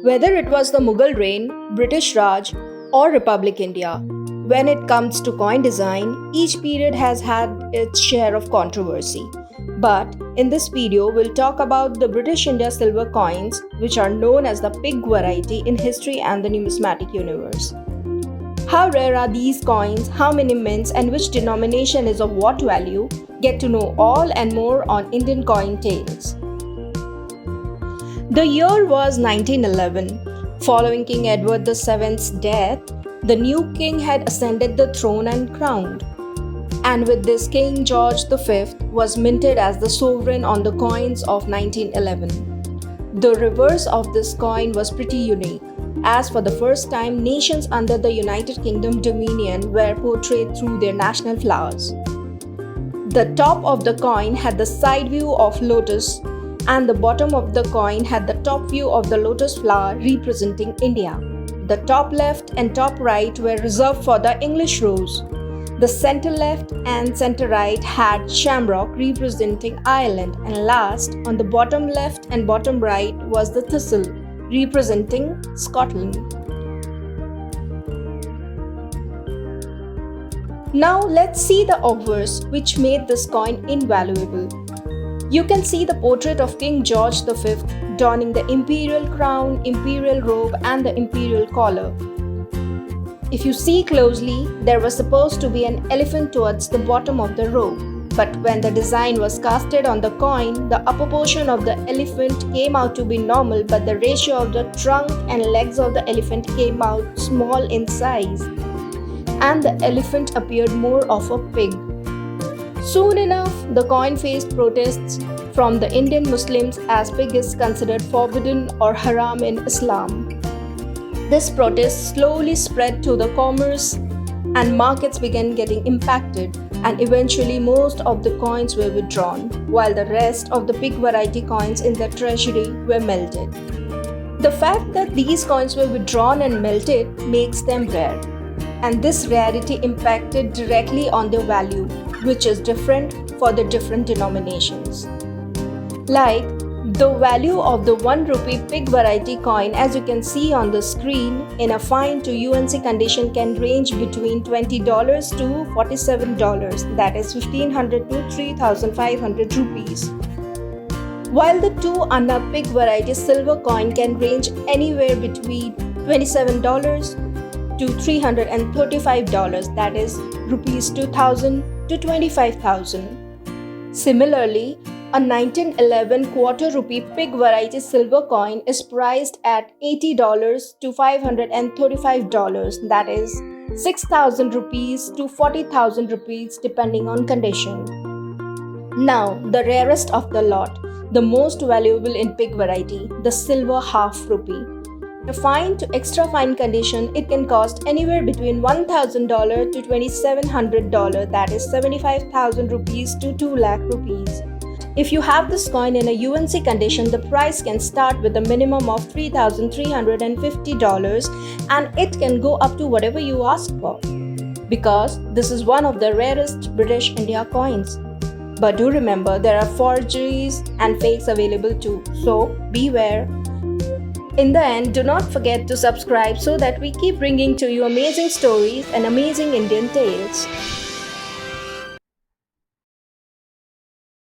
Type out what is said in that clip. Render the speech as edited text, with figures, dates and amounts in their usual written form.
Whether it was the Mughal reign, British Raj, or Republic India, when it comes to coin design, each period has had its share of controversy. But in this video, we'll talk about the British India silver coins, which are known as the pig variety in history and the numismatic universe. How rare are these coins, how many mints, and which denomination is of what value? Get to know all and more on Indian Coin Tales. The year was 1911. Following King Edward VII's death, the new king had ascended the throne and crowned. And with this, King George V was minted as the sovereign on the coins of 1911. The reverse of this coin was pretty unique, as for the first time, nations under the United Kingdom dominion were portrayed through their national flowers. The top of the coin had the side view of lotus, and the bottom of the coin had the top view of the lotus flower representing India. The top left and top right were reserved for the English rose. The center left and center right had shamrock representing Ireland, and last, on the bottom left and bottom right was the thistle representing Scotland. Now let's see the obverse which made this coin invaluable. You can see the portrait of King George V donning the imperial crown, imperial robe, and the imperial collar. If you see closely, there was supposed to be an elephant towards the bottom of the robe. But when the design was casted on the coin, the upper portion of the elephant came out to be normal, but the ratio of the trunk and legs of the elephant came out small in size, and the elephant appeared more of a pig. Soon enough, the coin faced protests from the Indian Muslims as pig is considered forbidden or haram in Islam. This protest slowly spread to the commerce and markets began getting impacted, and eventually most of the coins were withdrawn, while the rest of the pig variety coins in the treasury were melted. The fact that these coins were withdrawn and melted makes them rare, and this rarity impacted directly on their value, which is different for the different denominations. Like, the value of the 1 rupee pig variety coin, as you can see on the screen, in a fine to UNC condition can range between $20 to $47, that is 1500 to 3500 rupees. While the 2 Anna pig variety silver coin can range anywhere between $27 to $335, that is rupees 2000 to 25,000. Similarly, a 1911 quarter rupee pig variety silver coin is priced at $80 to $535, that is 6,000 rupees to 40,000 rupees depending on condition. Now, the rarest of the lot, the most valuable in pig variety, the silver half rupee. The fine to extra fine condition, it can cost anywhere between $1,000 to $2,700, that is 75,000 rupees to 2 lakh rupees. If you have this coin in a UNC condition, the price can start with a minimum of $3,350 and it can go up to whatever you ask for, because this is one of the rarest British India coins. But do remember, there are forgeries and fakes available too, so beware. In the end, do not forget to subscribe so that we keep bringing to you amazing stories and amazing Indian tales.